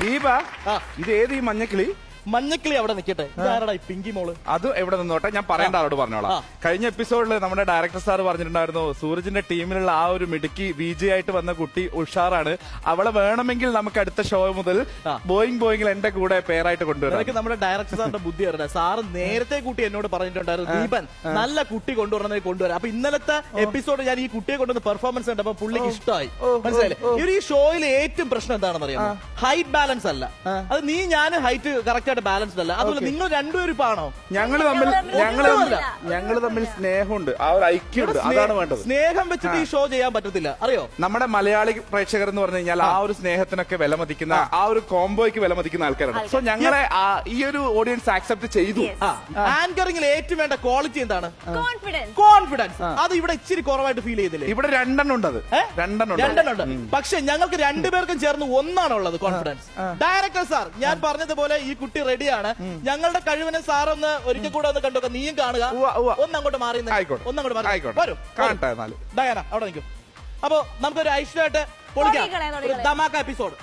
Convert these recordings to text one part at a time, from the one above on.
ദീപ ഇത് ഏത് ഈ മഞ്ഞക്കിളി? മഞ്ഞക്കിളി അവിടെ നിൽക്കട്ടെ. ഇതാരടാ ഈ പിങ്കി മോള്? അത് എവിടെ നിന്നോട്ടെ, ഞാൻ പറയേണ്ട ആളോട് പറഞ്ഞോളാം. കഴിഞ്ഞ എപ്പിസോഡിൽ നമ്മുടെ ഡയറക്ടർ സാർ പറഞ്ഞിട്ടുണ്ടായിരുന്നു സൂരജിന്റെ ടീമിലുള്ള ആ ഒരു മിടുക്കി വിജയ് ആയിട്ട് വന്ന കുട്ടി ഉഷാറാണ്, അവളെ വേണമെങ്കിൽ നമുക്ക് അടുത്ത ഷോ മുതൽ ബോയിങ്ങിൽ എന്റെ കൂടെ പേരായിട്ട് കൊണ്ടുവരാം. നമ്മുടെ ഡയറക്ടർ സാറിന്റെ ബുദ്ധി അറിയാം. സാറ് നേരത്തെ കുട്ടി എന്നോട് പറഞ്ഞിട്ടുണ്ടായിരുന്നു ദീപൻ നല്ല കുട്ടി കൊണ്ടുവരുന്നത് കൊണ്ടുവരാം. അപ്പൊ ഇന്നലത്തെ എപ്പിസോഡ് ഞാൻ ഈ കുട്ടിയെ കൊണ്ടുവന്ന പെർഫോമൻസ് കണ്ടപ്പോ പുള്ളിക്ക് ഇഷ്ടമായി. മനസ്സിലായില്ലേ? ഈ ഷോയിൽ ഏറ്റവും പ്രശ്നം എന്താണെന്ന് അറിയാമോ? ഹൈറ്റ് ബാലൻസ് അല്ല. അത് നീ ഞാൻ ഹൈറ്റ് കറക്റ്റ് ബാലൻസ്ഡ് അല്ല. അതുപോലെ നിങ്ങൾ രണ്ടുപേരും ഇപ്പൊ ആണോ? ഞങ്ങള് തമ്മിൽ സ്നേഹമുണ്ട്, ആ ഒരു ഐക്യമുണ്ട്, അതാണ് വേണ്ടത്. സ്നേഹം വെച്ചിട്ട് ഈ ഷോ ചെയ്യാൻ പറ്റത്തില്ല, അറിയോ? നമ്മുടെ മലയാളി പ്രേക്ഷകർ എന്ന് പറഞ്ഞു കഴിഞ്ഞാൽ ആ ഒരു സ്നേഹത്തിനൊക്കെ വിലമതിക്കുന്ന, ആ ഒരു കോംബോയ്ക്ക് വിലമതിക്കുന്ന ആൾക്കാരാണ്. സോ ഞങ്ങളെ ഈ ഒരു ഓഡിയൻസ് ആക്സെപ്റ്റ് ചെയ്തു. ആങ്കറിംഗിൽ ഏറ്റവും വേണ്ട ക്വാളിറ്റി എന്താണ്? കോൺഫിഡൻസ്. അത് ഇവിടെ ഇച്ചിരി കുറവായിട്ട് ഫീൽ ചെയ്തില്ലേ? ഇവിടെ രണ്ടെണ്ണം ഉണ്ട്. പക്ഷെ ഞങ്ങൾക്ക് രണ്ടുപേർക്കും ചേർന്ന് ഒന്നാണുള്ളത് കോൺഫിഡൻസ്. ഡയറക്ടർ സാർ ഞാൻ പറഞ്ഞതുപോലെ ഈ കുട്ടി റെഡിയാണ്. ഞങ്ങളുടെ കഴിവിനെ സാർ ഒന്ന് ഒരിക്കൽ കൂടെ ഒന്ന് കണ്ടു, നീയും കാണുക. ഒന്നങ്ങോട്ട് മാറി ഡയാന അവിടെ നിൽക്കും. അപ്പൊ നമുക്കൊരു ഐശ്വര്യമായിട്ട് പൊളിക്കാം dhamaka episode.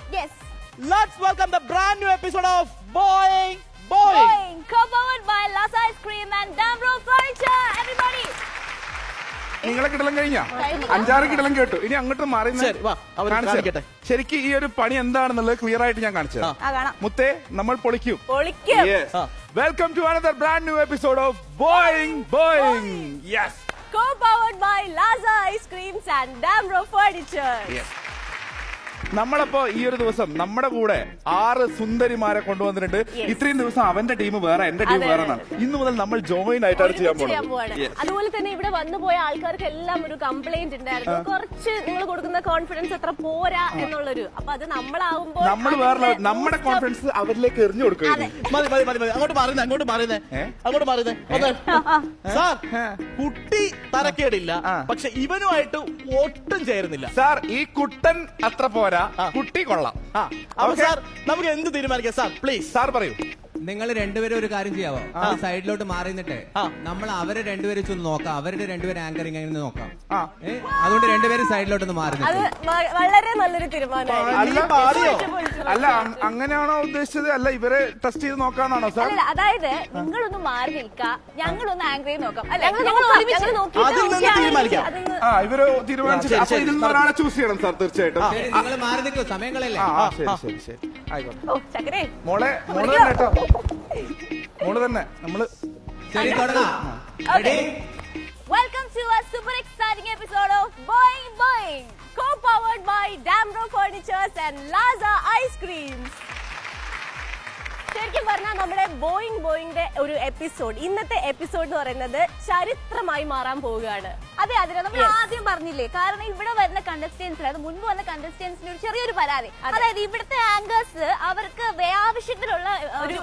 Let's welcome the brand new episode of Boing Boing, co-powered by Laza Ice Cream and Damro Furniture. Everybody. നിങ്ങളെ കിടലം കഴിഞ്ഞ 5-6 കിടലം കേട്ടു. ഇനി അങ്ങോട്ട് മാറി ശരിക്കും ഈ ഒരു പണി എന്താണെന്നുള്ളത് ക്ലിയർ ആയിട്ട് ഞാൻ കാണിച്ചു. മുത്തേ നമ്മൾ പൊളിക്കും. Welcome to another brand new episode of Boeing Boeing. Yes, co-powered by Laza Ice Creams and Damro Furniture. നമ്മളപ്പോ ഈ ഒരു ദിവസം നമ്മുടെ കൂടെ 6 സുന്ദരിമാരെ കൊണ്ടുവന്നിട്ടുണ്ട്. ഇത്രയും ദിവസം അവന്റെ ടീം വേറെ, എന്റെ ടീം വേറെ. ഇന്നു മുതൽ നമ്മൾ ജോയിൻ ആയിട്ടാണ് ചെയ്യാൻ പോകുന്നത്. അതുപോലെ തന്നെ ഇവിടെ വന്നു പോയ ആൾക്കാർക്ക് എല്ലാം ഒരു കംപ്ലൈന്റ് ഉണ്ടായിരുന്നു, കുറച്ച് നിങ്ങൾ കൊടുക്കുന്ന കോൺഫിഡൻസ് അത്ര പോരാ എന്നുള്ളൊരു. അപ്പൊ അത് നമ്മളാവുമ്പോൾ നമ്മൾ വേറെ നമ്മുടെ കോൺഫിഡൻസ് അവരിലേക്ക് എറിഞ്ഞു കൊടുക്കുക. അങ്ങോട്ട് മാറുന്നേ. സാർ കുട്ടി തരക്കേടില്ല, പക്ഷെ ഇവനുമായിട്ട് ഒട്ടും ചേരുന്നില്ല. സാർ ഈ കുട്ടൻ അത്ര പോരാ, കുട്ടി കൊള്ളാം. സാർ നമുക്ക് എന്ത് തീരുമാനിക്കാം? സാർ പ്ലീസ് സാർ പറയൂ. നിങ്ങൾ രണ്ടുപേരും ഒരു കാര്യം ചെയ്യാവോ? സൈഡിലോട്ട് മാറി നിന്നിട്ട് നമ്മൾ അവരെ രണ്ടുപേരും ഒന്ന് നോക്കാം, അവരുടെ രണ്ടുപേരും ആങ്കറിംഗ് ആയി നോക്കാം. അതുകൊണ്ട് രണ്ടുപേരും സൈഡിലോട്ടൊന്ന് മാറി. വളരെ നല്ലൊരു തീരുമാനമാണ്. അല്ല അങ്ങനെയാണോ ഉദ്ദേശിച്ചത്? അല്ല ഇവരെ ടെസ്റ്റ് ചെയ്ത് നോക്കാന്നാണോ സാർ? അതായത് നിങ്ങളൊന്ന് മാറി നിൽക്കാം, ഞങ്ങളൊന്ന് ആങ്കറിംഗ് നോക്കാം. ഇവര് തീരുമാനിച്ചു ഒരാളെ ചൂസ് ചെയ്യണം സാർ. തീർച്ചയായിട്ടും നിങ്ങൾ മാറി നിൽക്കൂ, സമയങ്ങളല്ലേ. ശരി ആയിക്കോട്ടെ. മോളെ കേട്ടോ, മോള് തന്നെ. നമ്മള് ശരി തുടങ്ങാം. Welcome to a super exciting episode of Boing Boing, co-powered by Damro Furniture and Laza Ice Creams. ശരിക്കും പറഞ്ഞാൽ നമ്മുടെ ബോയിങ് ബോയിങ്ങിന്റെ ഒരു എപ്പിസോഡ്, ഇന്നത്തെ എപ്പിസോഡ് എന്ന് പറയുന്നത് ചരിത്രമായി മാറാൻ പോവുകയാണ്. അതെ നമ്മൾ ആദ്യം പറഞ്ഞില്ലേ, കാരണം ഇവിടെ വരുന്ന കണ്ടസ്റ്റൻസ്, അതായത് മുൻപ് വന്ന കണ്ടസ്റ്റൻസിന് ഒരു ചെറിയൊരു പരാതി, അതായത് ഇവിടുത്തെ ആങ്കേഴ്സ് അവർക്ക് ആവശ്യത്തിനുള്ള ഒരു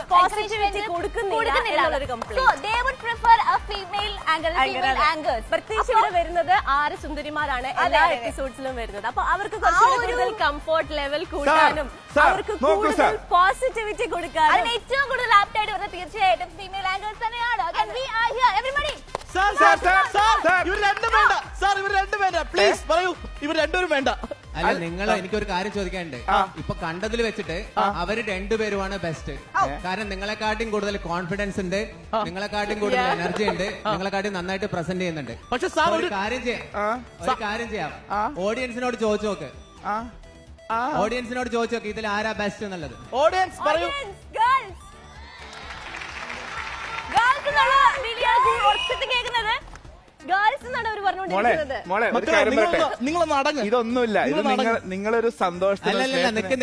പ്രത്യേകിച്ച് ഇവിടെ വരുന്നത് 6 സുന്ദരിമാരാണ് എല്ലാ എപ്പിസോഡ്സിലും വരുന്നത്. അപ്പൊ അവർക്ക് കൂടുതൽ കംഫോർട്ട് ലെവൽ കൂട്ടാനും അവർക്ക് കൂടുതൽ പോസിറ്റിവിറ്റി കൊടുക്കാനും ഏറ്റവും കൂടുതൽ ആപ്റ്റായിട്ട് വരുന്നത് തീർച്ചയായിട്ടും ഫീമെയിൽ ആങ്കേഴ്സ് തന്നെയാണ്. ഇവർ രണ്ടുപേരും വേണ്ട. അല്ല നിങ്ങൾ എനിക്കൊരു കാര്യം ചോദിക്കാനുണ്ട്. ഇപ്പൊ കണ്ടതിൽ വെച്ചിട്ട് അവര് രണ്ടുപേരുമാണ് ബെസ്റ്റ്. കാരണം നിങ്ങളെക്കാട്ടും കൂടുതൽ കോൺഫിഡൻസ് ഉണ്ട്, നിങ്ങളെക്കാട്ടും കൂടുതൽ എനർജി ഉണ്ട്, നിങ്ങളെക്കാട്ടും നന്നായിട്ട് പ്രസന്റ് ചെയ്യുന്നുണ്ട്. പക്ഷെ ഒരു കാര്യം ചെയ്യാം, ഓഡിയൻസിനോട് ചോദിച്ചു നോക്ക്. ഓഡിയൻസിനോട് ചോദിച്ചു നോക്ക് ഇതിൽ ആരാ ബെസ്റ്റ് എന്നുള്ളത്. ഓഡിയൻസ് പറയൂ. ഇതൊന്നുമില്ല, ഇത് നിങ്ങളൊരു സന്തോഷത്തിലല്ല. നിക്ക്.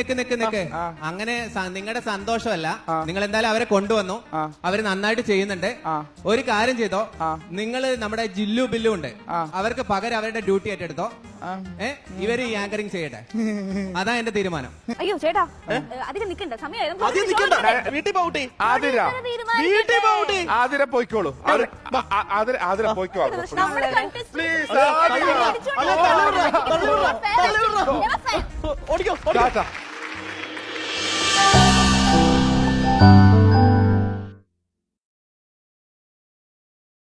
അങ്ങനെ നിങ്ങളുടെ സന്തോഷമല്ല, നിങ്ങൾ എന്തായാലും അവരെ കൊണ്ടുവന്നു, അവര് നന്നായിട്ട് ചെയ്യുന്നുണ്ട്. ഒരു കാര്യം ചെയ്തോ, നിങ്ങൾ നമ്മുടെ ജില്ലു ബില്ലു ഉണ്ട്, അവർക്ക് പകരം അവരുടെ ഡ്യൂട്ടി ഏറ്റെടുത്തോ. ഇവര് ഈ ആങ്കറിംഗ് ചെയ്യട്ടെ, അതാ എന്റെ തീരുമാനം. അയ്യോ ചേട്ടാ, അധികം നിൽക്കണ്ട, സമയം ആതിര പോയിക്കോളൂ. ആതിര പോയിക്കോ.